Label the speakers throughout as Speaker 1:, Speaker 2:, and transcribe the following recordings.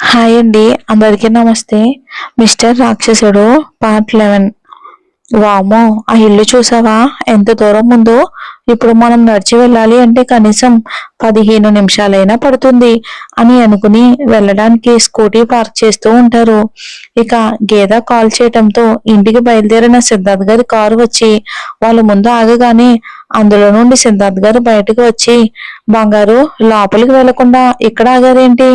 Speaker 1: Hi అండి, అందరికీ నమస్తే. మిస్టర్ రాక్షసుడు పార్ట్ 11. వామో, ఆ ఇల్లు చూసావా ఎంత దూరం ఉందో? ఇప్పుడు మనం నడిచి వెళ్ళాలి అంటే కనీసం 15 నిమిషాలైనా పడుతుంది అని అనుకుని వెళ్ళడానికి స్కూటీ పార్క్ చేస్తూ ఉంటారు. ఇక గేద కాల్ చేయటంతో ఇంటికి బయలుదేరిన సిద్ధార్థ్ గారి కారు వచ్చి వాళ్ళ ముందు ఆగగానే అందులో నుండి సిద్ధార్థ్ గారు బయటకు వచ్చి, బంగారు, లోపలికి వెళ్లకుండా ఇక్కడ ఆగారేంటి?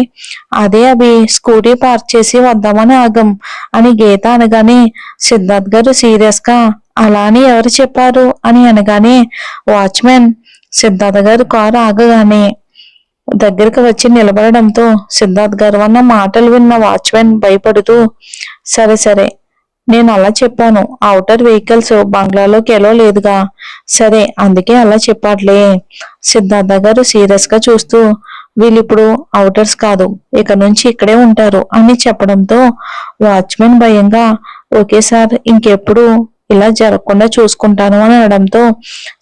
Speaker 1: అదే అభి, స్కూటీ పార్క్ చేసి వద్దామని ఆగం అని గీత అనగానే సిద్ధార్థ్ గారు సీరియస్ గా, అలా అని ఎవరు చెప్పారు అని అనగానే వాచ్మెన్ సిద్ధార్థ్ గారు కారు ఆగగానే దగ్గరికి వచ్చి నిలబడడంతో సిద్ధార్థ్ గారు అన్న మాటలు విన్న వాచ్మెన్ భయపడుతూ, సరే సరే, నేను అలా చెప్పాను. అవుటర్ వెహికల్స్ బంగ్లాలోకి ఎలా లేదుగా. సరే, అందుకే అలా చెప్పాట్లే. సిద్ధార్థ గారు సీరియస్ గా చూస్తూ, వీళ్ళిప్పుడు అవుటర్స్ కాదు, ఇక నుంచి ఇక్కడే ఉంటారు అని చెప్పడంతో వాచ్మెన్ భయంగా, ఓకే సార్, ఇంకెప్పుడు ఇలా జరగకుండా చూసుకుంటాను అని అనడంతో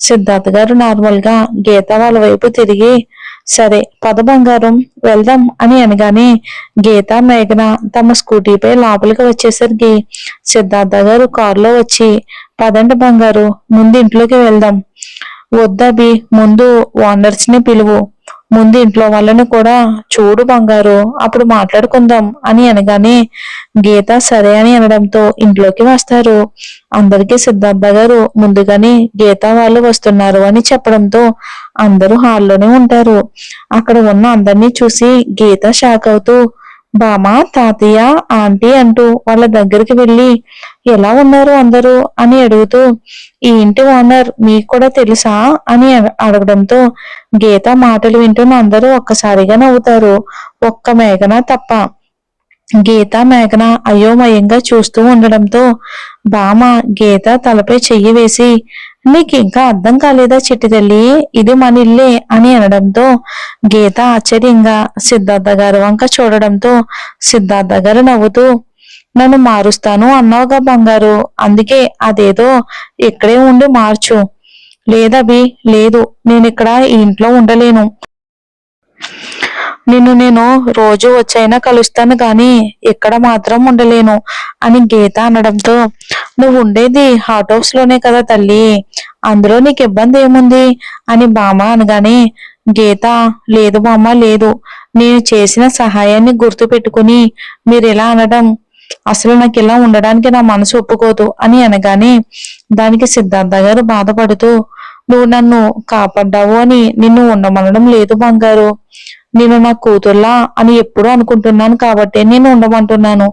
Speaker 1: సిద్ధార్థ్ గారు నార్మల్ గా గీత వాళ్ళ వైపు తిరిగి, సరే పద బంగారం, వెళ్దాం అని అనగానే గీత మేఘన తమ స్కూటీపై లోపలికి వచ్చేసరికి సిద్ధార్థ గారు కారులో వచ్చి, పదండి బంగారు, ముందు ఇంట్లోకి వెళ్దాం. వద్దబి, ముందు ఓనర్స్ ని పిలువు, ముందు ఇంట్లో వాళ్ళని కూడా చూడు బంగారు, అప్పుడు మాట్లాడుకుందాం అని అనగానే గీత సరే అని అనడంతో ఇంట్లోకి వస్తారు. అందరికీ సిద్ధార్థ గారు ముందుగానే గీత వాళ్ళు వస్తున్నారు అని చెప్పడంతో అందరూ హాల్లోనే ఉంటారు. అక్కడ ఉన్న అందరినీ చూసి గీత షాక్ అవుతూ, బామ, తాతయ్య, ఆంటీ అంటూ వాళ్ళ దగ్గరికి వెళ్ళి, ఎలా ఉన్నారు అందరూ అని అడుగుతూ, ఈ ఇంటి ఓనర్ మీకు కూడా తెలుసా అని అడగడంతో గీత మాటలు వింటున్న అందరూ ఒక్కసారిగా నవ్వుతారు, ఒక్క మేఘన తప్ప. గీత మేఘన అయోమయంగా చూస్తూ ఉండడంతో బామ గీత తలపై చెయ్యి వేసి, నీకింకా అర్థం కాలేదా చిట్టి తల్లి, ఇది మన ఇల్లే అని అనడంతో గీత ఆశ్చర్యంగా సిద్ధార్థ గారు వంక చూడడంతో సిద్ధార్థ గారు నవ్వుతూ, నన్ను మారుస్తాను అన్నావుగా బంగారు, అందుకే అదేదో ఇక్కడే ఉండి మార్చు. లేదబి, లేదు, నేను ఇక్కడ ఈ ఇంట్లో ఉండలేను. నేను రోజు వచ్చైనా కలుస్తాను గాని ఇక్కడ మాత్రం ఉండలేను అని గీత అనడంతో, నువ్వు ఉండేది హాట్ హౌస్ లోనే కదా తల్లి, అందులో నీకు ఇబ్బంది ఏముంది అని బామ్మ అనగానే గీత, లేదు బామ్మ, లేదు, నేను చేసిన సహాయాన్ని గుర్తు పెట్టుకుని మీరు ఇలా అనడం, అసలు నాకు ఇలా ఉండడానికి నా మనసు ఒప్పుకోదు అని అనగానే దానికి సిద్ధార్థ గారు బాధపడుతూ, నువ్వు నన్ను కాపాడ్డావు అని నిన్ను ఉండమనడం లేదు బంగారు, నేను నా కూతుర్లా అని ఎప్పుడూ అనుకుంటున్నాను కాబట్టి నేను ఉండమంటున్నాను.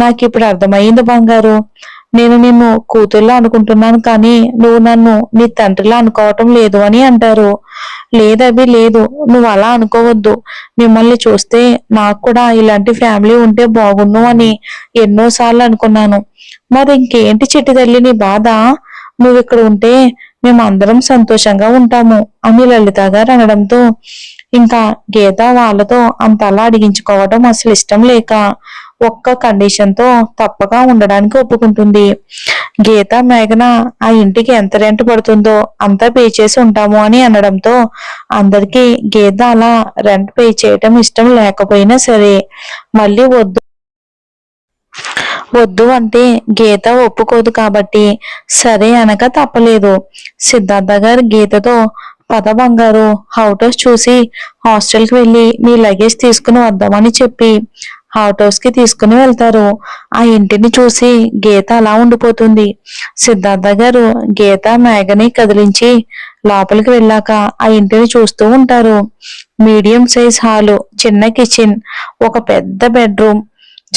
Speaker 1: నాకు ఇప్పుడు అర్థమైంది బంగారు, నేను నిన్ను కూతుర్లా అనుకుంటున్నాను కానీ నువ్వు నన్ను నీ తండ్రిలా అనుకోవటం లేదు అని అంటారు. లేదవి, లేదు, నువ్వు అలా అనుకోవద్దు. మిమ్మల్ని చూస్తే నాకు కూడా ఇలాంటి ఫ్యామిలీ ఉంటే బాగుండు అని ఎన్నోసార్లు అనుకున్నాను. మరి ఇంకేంటి చిట్టి తల్లి నీ బాధ? నువ్వు ఇక్కడ ఉంటే మేమందరం సంతోషంగా ఉంటాము అని లలిత గారు అనడంతో ఇంకా గీత వాళ్ళతో అంతలా అడిగించుకోవడం అసలు ఇష్టం లేక ఒక్క కండిషన్ తో తప్పగా ఉండడానికి ఒప్పుకుంటుంది. గీత మేఘన ఆ ఇంటికి ఎంత రెంట్ పడుతుందో అంతా పే చేసి ఉంటాము అని అనడంతో అందరికీ గీత అలా రెంట్ పే చేయటం ఇష్టం లేకపోయినా సరే మళ్ళీ వద్దు వద్దు అంటే గీత ఒప్పుకోదు కాబట్టి సరే అనక తప్పలేదు. సిద్ధార్థ గారు గీతతో, పద బంగారు, హౌట్ హౌస్ చూసి హాస్టల్కి వెళ్ళి మీ లగేజ్ తీసుకుని వద్దామని చెప్పి హౌట్ హౌస్ కి తీసుకుని వెళ్తారు. ఆ ఇంటిని చూసి గీత అలా ఉండిపోతుంది. సిద్ధార్థ గారు గీత మేఘని కదిలించి లోపలికి వెళ్ళాక ఆ ఇంటిని చూస్తూ ఉంటారు. మీడియం సైజ్ హాలు, చిన్న కిచెన్, ఒక పెద్ద బెడ్రూమ్,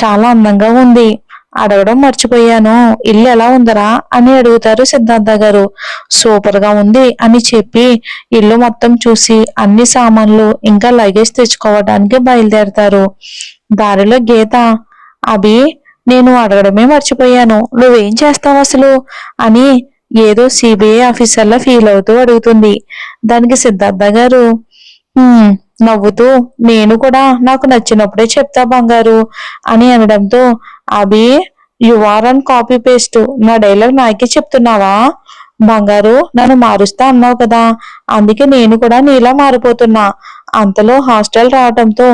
Speaker 1: చాలా అందంగా ఉంది. అడగడం మర్చిపోయాను, ఇల్లు ఎలా ఉందరా అని అడుగుతారు సిద్ధార్థ గారు. సూపర్ గా ఉంది అని చెప్పి ఇల్లు మొత్తం చూసి అన్ని సామాన్లు ఇంకా లగేజ్ తెచ్చుకోవడానికి బయలుదేరతారు. దారిలో గీత, అభి, నేను అడగడమే మర్చిపోయాను, నువ్వేం చేస్తావు అసలు అని ఏదో సిబిఐ ఆఫీసర్లా ఫీల్ అవుతూ అడుగుతుంది. దానికి సిద్ధార్థ గారు నవ్వుతూ, నేను కూడా నాకు నచ్చినప్పుడే చెప్తా బంగారు అని అనడంతో, Abhi, you are an copy paste, నా డైలాగ్ నాకే చెప్తున్నావా? బంగారు, నన్ను మారుస్తా అన్నావు కదా, అందుకే నేను కూడా నీలా మారిపోతున్నా అంతలో హాస్టల్ రావటంతో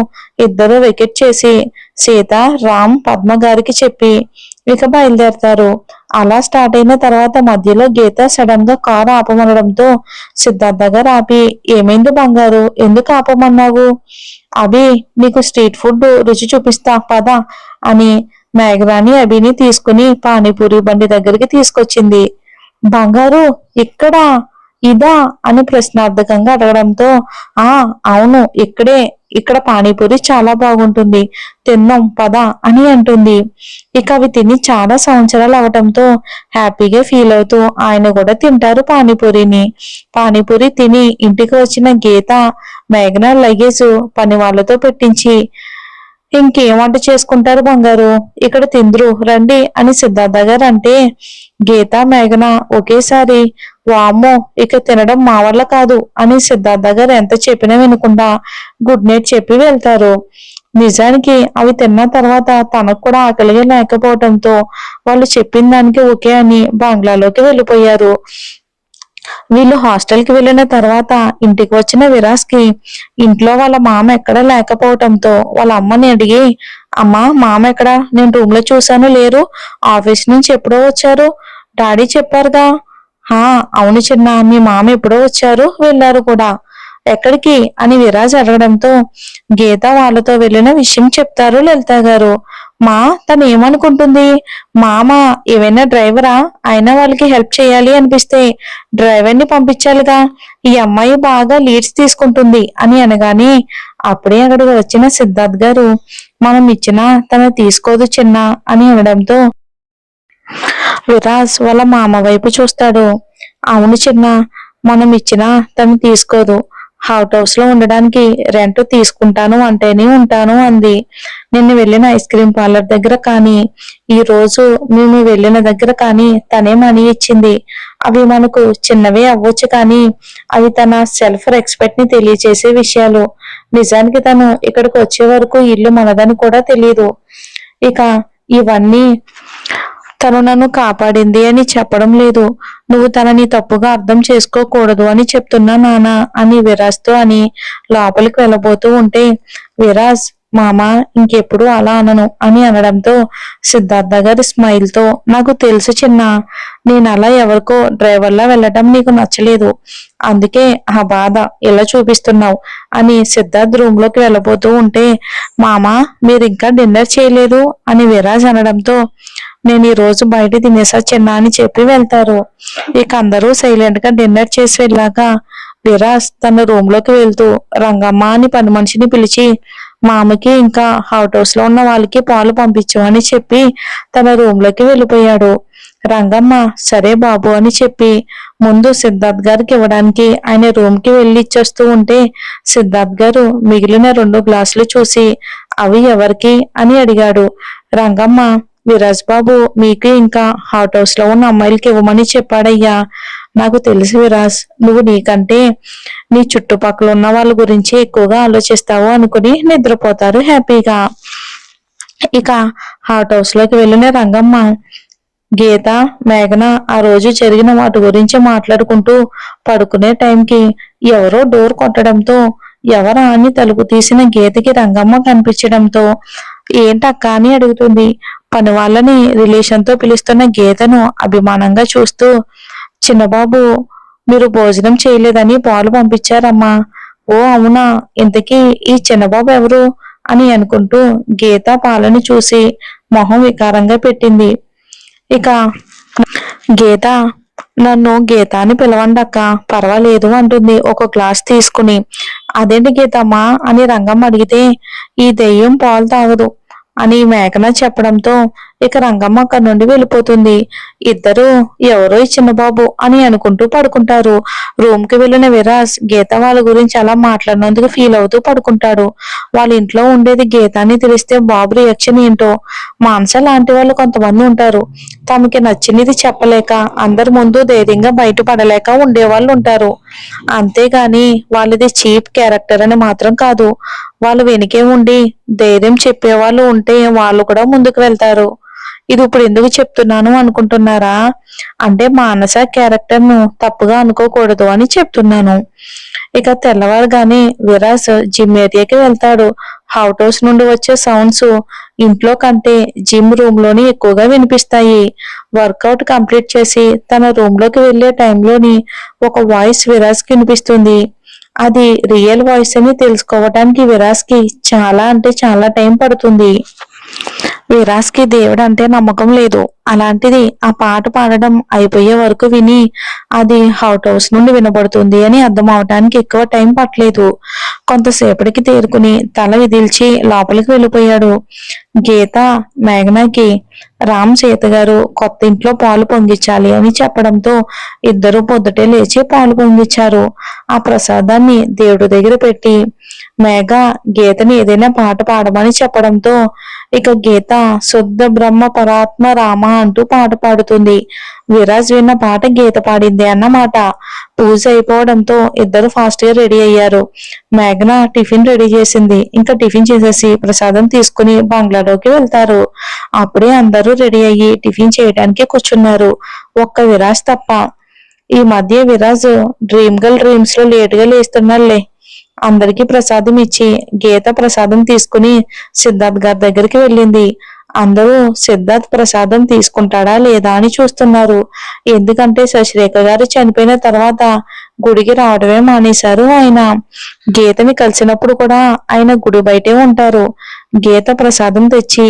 Speaker 1: ఇద్దరు వికెట్ చేసి సీత, రామ్, పద్మ గారికి చెప్పి ఇక బయలుదేరతారు. అలా స్టార్ట్ అయిన తర్వాత మధ్యలో గీత సడన్ గా కారు ఆపమనడంతో సిద్ధార్థ గారు ఆపి, ఏమైంది బంగారు, ఎందుకు ఆపమన్నావు? అభి, నీకు స్ట్రీట్ ఫుడ్ రుచి చూపిస్తా పద అని మేఘరాని అభిని తీసుకుని పానీపూరి బండి దగ్గరికి తీసుకొచ్చింది. బంగారు, ఇక్కడ ఇదా అని ప్రశ్నార్థకంగా అడగడంతో ఆ అవును ఇక్కడే, ఇక్కడ పానీపూరి చాలా బాగుంటుంది, తిందాం పద అని అంటుంది. ఇక అవి తిని చాలా సంవత్సరాలు అవటంతో హ్యాపీగా ఫీల్ అవుతూ ఆయన కూడా తింటారు పానీపూరిని. పానీపూరి తిని ఇంటికి వచ్చిన గీత మేఘన లగేజ్ పని వాళ్ళతో పెట్టించి, ఇంకేం వంట చేసుకుంటారు బంగారు, ఇక్కడ తిందురు రండి అని సిద్ధార్థ గారు అంటే గీత, మేఘన ఒకేసారి వామ్మో ఇక తినడం మా వల్ల కాదు అని సిద్ధార్థ గారు ఎంత చెప్పినా వినకుండా గుడ్ నైట్ చెప్పి వెళ్తారు. నిజానికి అవి తిన్న తర్వాత తనకు కూడా ఆకలిగా లేకపోవడంతో వాళ్ళు చెప్పిన దానికి ఓకే అని బంగ్లాలోకి వెళ్ళిపోయారు. వీళ్ళు హాస్టల్కి వెళ్ళిన తర్వాత ఇంటికి వచ్చిన విరాజ్ కి ఇంట్లో వాళ్ళ మామ ఎక్కడా లేకపోవటంతో వాళ్ళ అమ్మని అడిగి, అమ్మా మామ ఎక్కడా, నేను రూమ్ లో చూసాను లేరు, ఆఫీస్ నుంచి ఎప్పుడో వచ్చారు, డాడీ చెప్పారుగా. హా అవును చిన్న, మీ మామ ఎప్పుడో వచ్చారు వెళ్ళారు కూడా, ఎక్కడికి అని విరాజ్ అడగడంతో గీత వాళ్ళతో వెళ్ళిన విషయం చెప్తారు లలిత గారు. మా తను ఏమనుకుంటుంది, మామ ఏవైనా డ్రైవరా, అయినా వాళ్ళకి హెల్ప్ చేయాలి అనిపిస్తే డ్రైవర్ ని పంపించాలిగా, ఈ అమ్మాయి బాగా లీడ్స్ తీసుకుంటుంది అని అనగానే అప్పుడే అక్కడికి వచ్చిన సిద్ధార్థ్ గారు, మనం ఇచ్చినా తను తీసుకోదు చిన్న అని అనడంతో విరాజ్ వాళ్ళ మామ వైపు చూస్తాడు. అవును చిన్న, మనం ఇచ్చినా తను తీసుకోదు, హౌస్ లో ఉండడానికి రెంట్ తీసుకుంటాను అంటేనే ఉంటాను అంది. నిన్ను వెళ్ళిన ఐస్ క్రీమ్ పార్లర్ దగ్గర కానీ, ఈ రోజు మేము వెళ్ళిన దగ్గర కానీ తనే మనీ ఇచ్చింది. అవి మనకు చిన్నవే అవ్వచ్చు కానీ అవి తన సెల్ఫ్ రెస్పెక్ట్ ని తెలియచేసే విషయాలు. నిజానికి తను ఇక్కడికి వచ్చే వరకు ఇల్లు మనదని కూడా తెలియదు. ఇక ఇవన్నీ తను నన్ను కాపాడింది అని చెప్పడం లేదు, నువ్వు తనని తప్పుగా అర్థం చేసుకోకూడదు అని చెప్తున్నా నాన్న అని విరాజ్తో అని లోపలికి వెళ్ళబోతూ ఉంటే విరాజ్, మామ ఇంకెప్పుడు అలా అనను అని అనడంతో సిద్ధార్థ గారి స్మైల్ తో, నాకు తెలుసు చిన్న, నేను అలా ఎవరికో డ్రైవర్లా వెళ్ళటం నీకు నచ్చలేదు, అందుకే ఆ బాధ ఇలా చూపిస్తున్నావు అని సిద్ధార్థ్ రూమ్ లోకి వెళ్ళబోతూ ఉంటే, మామ మీరు ఇంకా డిన్నర్ చేయలేదు అని విరాజ్ అనడంతో నేను ఈ రోజు బయట తినేసా చిన్న అని చెప్పి వెళ్తారు. ఇక అందరూ సైలెంట్ గా డిన్నర్ చేసి వెళ్ళాక విరాజ్ తన రూమ్ లోకి వెళ్తూ రంగమ్మ అని పని మనిషిని పిలిచి మామకి ఇంకా హౌస్ లో ఉన్న వాళ్ళకి పాలు పంపించు అని చెప్పి తన రూమ్ లోకి వెళ్ళిపోయాడు. రంగమ్మ సరే బాబు అని చెప్పి ముందు సిద్ధార్థ్ గారికి ఇవ్వడానికి ఆయన రూమ్ కి వెళ్ళి ఇచ్చేస్తూ ఉంటే సిద్ధార్థ్ గారు మిగిలిన 2 గ్లాసులు చూసి అవి ఎవరికి అని అడిగాడు. రంగమ్మ, విరాజ్ బాబు మీకు ఇంకా హౌస్ లో ఉన్న అమ్మాయిలకి ఇవ్వమని చెప్పాడయ్యా. నాకు తెలుసు విరాజ్, నువ్వు నీకంటే నీ చుట్టుపక్కల ఉన్న వాళ్ళ గురించి ఎక్కువగా ఆలోచిస్తావు అనుకుని నిద్రపోతారు హ్యాపీగా. ఇక హౌస్ లోకి వెళ్ళిన రంగమ్మ, గీత, మేఘన ఆ రోజు జరిగిన వాటి గురించి మాట్లాడుకుంటూ పడుకునే టైంకి ఎవరో డోర్ కొట్టడంతో ఎవరా అని తలుపు తీసిన గీతకి రంగమ్మ కనిపించడంతో ఏంటక్క అని అడుగుతుంది. పని వాళ్ళని రిలేషన్ తో పిలుస్తున్న గీతను అభిమానంగా చూస్తూ, చిన్నబాబు మీరు భోజనం చేయలేదని పాలు పంపించారమ్మా. ఓ అవునా, ఇంతకీ ఈ చిన్నబాబు ఎవరు అని అనుకుంటూ గీత పాలను చూసి మొహం వికారంగా పెట్టింది. ఇక గీత, నన్ను గీత అని పిలవండి అక్క పర్వాలేదు అంటుంది ఒక గ్లాస్ తీసుకుని. అదేంటి గీతమ్మా అని రంగమ్మ అడిగితే, ఈ దెయ్యం పాలు తాగదు అని మేఘన చెప్పడంతో ఇక రంగమ్మ అక్కడి నుండి వెళ్ళిపోతుంది. ఇద్దరు ఎవరో ఈ చిన్నబాబు అని అనుకుంటూ పడుకుంటారు. రూమ్ కి వెళ్ళిన విరాజ్ గీత వాళ్ళ గురించి అలా మాట్లాడినందుకు ఫీల్ అవుతూ పడుకుంటాడు. వాళ్ళ ఇంట్లో ఉండేది గీత అని తెలిస్తే బాబు రియాక్షన్ ఏంటో. మాంస లాంటి వాళ్ళు కొంతమంది ఉంటారు, తమకి నచ్చినది చెప్పలేక అందరి ముందు ధైర్యంగా బయటపడలేక ఉండేవాళ్ళు ఉంటారు. అంతేగాని వాళ్ళది చీప్ క్యారెక్టర్ అని మాత్రం కాదు. వాళ్ళు వెనుకే ఉండి ధైర్యం చెప్పేవాళ్ళు ఉంటే వాళ్ళు కూడా ముందుకు వెళ్తారు. ఇది ఇప్పుడు ఎందుకు చెప్తున్నాను అనుకుంటున్నారా? అంటే మానస క్యారెక్టర్ ను తప్పుగా అనుకోకూడదు అని చెప్తున్నాను. ఇక తెల్లవారుగానే విరాస్ జిమ్ ఏరియాకి వెళ్తాడు. హౌస్ నుండి వచ్చే సౌండ్స్ ఇంట్లో కంటే జిమ్ రూమ్ లోని ఎక్కువగా వినిపిస్తాయి. వర్కౌట్ కంప్లీట్ చేసి తన రూమ్ లోకి వెళ్లే టైంలోని ఒక వాయిస్ విరాస్ కి వినిపిస్తుంది. అది రియల్ వాయిస్ అని తెలుసుకోవడానికి విరాస్ కి చాలా అంటే చాలా టైం పడుతుంది. విరాస్ కి దేవుడు అంటే నమ్మకం లేదు. అలాంటిది ఆ పాట పాడడం అయిపోయే వరకు విని అది హౌస్ నుండి వినబడుతుంది అని అర్థం అవటానికి ఎక్కువ టైం పట్టలేదు. కొంతసేపటికి తేరుకుని తల విదిల్చి లోపలికి వెళ్ళిపోయాడు. గీత మేఘనాకి రామ్ సీత గారు కొత్త ఇంట్లో పాలు పొంగించాలి అని చెప్పడంతో ఇద్దరు పొద్దుటే లేచి పాలు పొంగించారు. ఆ ప్రసాదాన్ని దేవుడి దగ్గర పెట్టి మేఘ గీతని ఏదైనా పాట పాడమని చెప్పడంతో ఇక గీత శుద్ధ బ్రహ్మ పరాత్మ రామ అంటూ పాట పాడుతుంది. విరాజ్ విన్న పాట గీత పాడింది అన్నమాట. పూజ అయిపోవడంతో ఇద్దరు ఫాస్ట్ గా రెడీ అయ్యారు. మేఘన టిఫిన్ రెడీ చేసింది. ఇంకా టిఫిన్ చేసేసి ప్రసాదం తీసుకుని బంగ్లాలోకి వెళ్తారు. అప్పుడే అందరూ రెడీ అయ్యి టిఫిన్ చేయడానికి కూర్చున్నారు. ఒక్క విరాజ్ తప్ప. ఈ మధ్య విరాజ్ డ్రీమ్ గర్ల్ డ్రీమ్స్ లో లేట్ గా లేస్తున్నాడులే. అందరికీ ప్రసాదం ఇచ్చి గీత ప్రసాదం తీసుకుని సిద్ధార్థ్ గారి దగ్గరికి వెళ్ళింది. అందరూ సిద్ధార్థ్ ప్రసాదం తీసుకుంటాడా లేదా అని చూస్తున్నారు. ఎందుకంటే శశిరేఖ గారు చనిపోయిన తర్వాత గుడికి రావడమే మానేశారు ఆయన. గీతని కలిసినప్పుడు కూడా ఆయన గుడి బయటే ఉంటారు. గీత ప్రసాదం తెచ్చి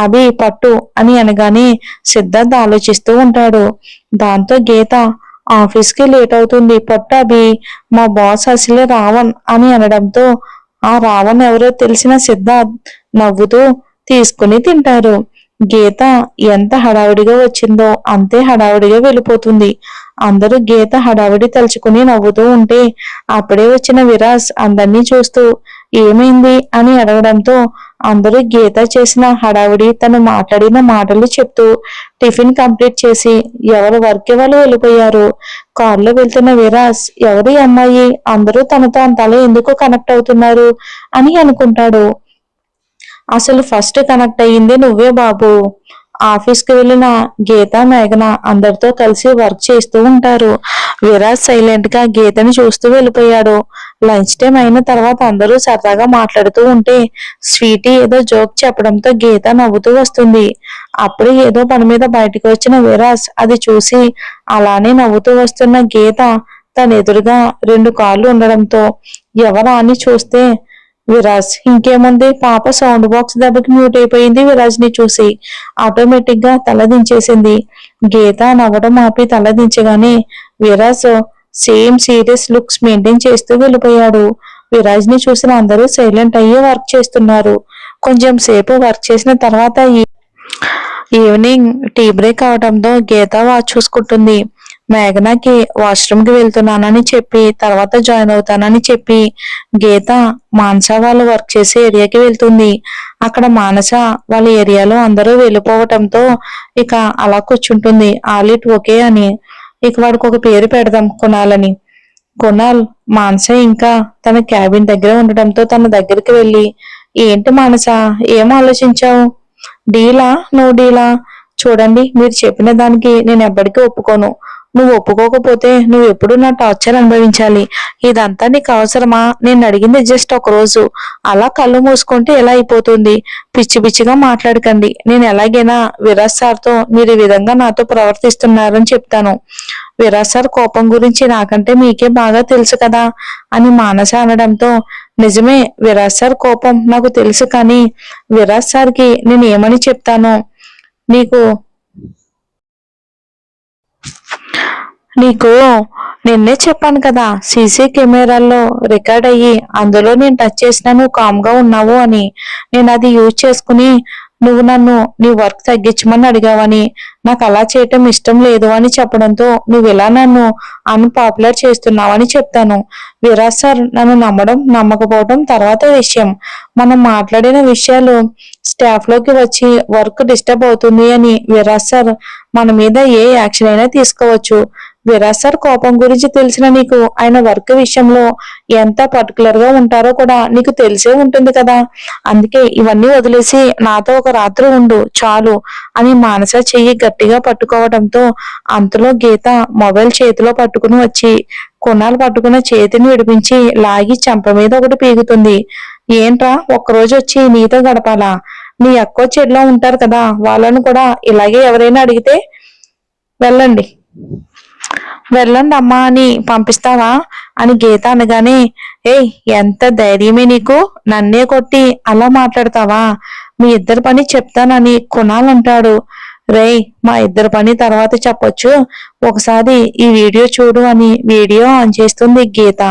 Speaker 1: అభి పట్టు అని అనగానే సిద్ధార్థ్ ఆలోచిస్తూ ఉంటాడు. దాంతో గీత ఆఫీస్కి లేట్ అవుతుంది పట్టు అభి, మా బాస్ అసలే రావణ్ అని అనడంతో ఆ రావణ్ ఎవరో తెలిసిన సిద్ధార్థ్ నవ్వుతూ తీసుకుని తింటారు. గీత ఎంత హడావిడిగా వచ్చిందో అంతే హడావిడిగా వెళ్ళిపోతుంది. అందరూ గీత హడావిడి తలుచుకుని నవ్వుతూ ఉంటే అప్పుడే వచ్చిన విరాజ్ అందరినీ చూస్తూ ఏమైంది అని అడగడంతో అందరూ గీత చేసిన హడావిడి తను మాట్లాడిన మాటలు చెప్తూ టిఫిన్ కంప్లీట్ చేసి ఎవరు వర్క్ వాళ్ళు వెళ్ళిపోయారు. కారులో వెళ్తున్న విరాజ్ ఎవరి అమ్మాయి అందరూ తనతో అంతలో ఎందుకు కనెక్ట్ అవుతున్నారు అని అనుకుంటాడు. అసలు ఫస్ట్ కనెక్ట్ అయ్యింది నువ్వే బాబు. ఆఫీస్ కి వెళ్ళిన గీత మేఘన అందరితో కలిసి వర్క్ చేస్తూ ఉంటారు. విరాజ్ సైలెంట్ గా గీతని చూస్తూ వెళ్ళిపోయాడు. లంచ్ టైం అయిన తర్వాత అందరూ సరదాగా మాట్లాడుతూ ఉంటే స్వీటీ ఏదో జోక్ చెప్పడంతో గీత నవ్వుతూ వస్తుంది. అప్పుడు ఏదో పని మీద బయటకు వచ్చిన విరాజ్ అది చూసి అలానే నవ్వుతూ వస్తున్న గీత తన ఎదురుగా 2 కార్లు ఉండడంతో ఎవరా అని చూస్తే విరాజ్. ఇంకేముంది, పాప సౌండ్ బాక్స్ దెబ్బకి మ్యూట్ అయిపోయింది. విరాజ్ ని చూసి ఆటోమేటిక్ గా తల దించేసింది. గీత నవ్వడం ఆపి తల దించగానే Viraj same serious looks maintain చేస్తూ వెళ్ళిపోయాడు. విరాజ్ ని చూసిన అందరూ సైలెంట్ అయ్యి వర్క్ చేస్తున్నారు. కొంచెం సేపు వర్క్ చేసిన తర్వాత ఈవినింగ్ టీ బ్రేక్ అవడంతో గీత వాచ్ చూసుకుంటుంది. మేఘనాకి వాష్రూమ్ కి వెళ్తున్నానని చెప్పి తర్వాత జాయిన్ అవుతానని చెప్పి గీత మానస వాళ్ళు వర్క్ చేసే ఏరియాకి వెళ్తుంది. అక్కడ మానస వాళ్ళ ఏరియాలో అందరూ వెళ్ళిపోవటంతో ఇక అలా కూర్చుంటుంది. ఆల్ ఇట్ ఓకే అని. ఇక వాడికి ఒక పేరు పెడదాం, కునాల్. కునాల్ మానస ఇంకా తన క్యాబిన్ దగ్గర ఉండటంతో తన దగ్గరికి వెళ్ళి ఏంటి మానస ఏం ఆలోచించావు? డీలా నో డీలా? చూడండి, మీరు చెప్పిన దానికి నేను ఎప్పటికీ ఒప్పుకోను. నువ్వు ఒప్పుకోకపోతే నువ్వు ఎప్పుడు నా టార్చర్ అనుభవించాలి. ఇదంతా నీకు అవసరమా? నేను అడిగింది జస్ట్ ఒక రోజు. అలా కళ్ళు మూసుకుంటే ఎలా అయిపోతుంది? పిచ్చి పిచ్చిగా మాట్లాడకండి. నేను ఎలాగైనా విరాజ్ సార్తో మీరు ఈ విధంగా నాతో ప్రవర్తిస్తున్నారని చెప్తాను. విరాజ్ సార్ కోపం గురించి నాకంటే మీకే బాగా తెలుసు కదా అని మానస అనడంతో నిజమే, విరాజ్ సార్ కోపం నాకు తెలుసు, కానీ విరాజ్ సార్కి నేను ఏమని చెప్తాను? నీకు నీకు నిన్నే చెప్పాను కదా, సీసీ కెమెరాల్లో రికార్డ్ అయ్యి అందులో నేను టచ్ చేసినా నువ్వు కామ్ గా ఉన్నావు అని. నేను అది యూజ్ చేసుకుని నువ్వు నన్ను నీ వర్క్ తగ్గించమని అడిగావని, నాకు అలా చేయటం ఇష్టం లేదు అని చెప్పడంతో నువ్వు ఇలా నన్ను అన్పాపులర్ చేస్తున్నావని చెప్తాను. విరాజ్ సార్ నన్ను నమ్మడం నమ్మకపోవడం తర్వాత విషయం. మనం మాట్లాడిన విషయాలు స్టాఫ్ లోకి వచ్చి వర్క్ డిస్టర్బ్ అవుతుంది అని విరాజ్ సార్ మన మీద ఏ యాక్షన్ అయినా తీసుకోవచ్చు. విరాజ్ సార్ కోపం గురించి తెలిసిన నీకు ఆయన వర్క్ విషయంలో ఎంత పర్టికులర్ గా ఉంటారో కూడా నీకు తెలిసే ఉంటుంది కదా. అందుకే ఇవన్నీ వదిలేసి నాతో ఒక రాత్రి ఉండు చాలు అని మానస చెయ్యి గట్టిగా పట్టుకోవడంతో అంతలో గీత మొబైల్ చేతిలో పట్టుకుని వచ్చి కొనాలు పట్టుకున్న చేతిని విడిపించి లాగి చెంప మీద ఒకటి పీగుతుంది. ఏంట్రా ఒక్కరోజు వచ్చి నీతో గడపాలా? నీ అక్కో చెల్లో ఉంటారు కదా, వాళ్ళను కూడా ఇలాగే ఎవరైనా అడిగితే వెళ్ళండి వెళ్ళండి అమ్మా అని పంపిస్తావా అని గీత అనగానే, ఏయ్ ఎంత ధైర్యమే నీకు, నన్నే కొట్టి అలా మాట్లాడతావా? మీ ఇద్దరి పని చెప్తానని కొనాలంటాడు. రేయ్ మా ఇద్దరి పని తర్వాత చెప్పొచ్చు, ఒకసారి ఈ వీడియో చూడు అని వీడియో ఆన్ చేస్తుంది గీత.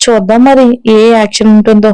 Speaker 1: చూద్దాం మరి ఏ యాక్షన్ ఉంటుందో.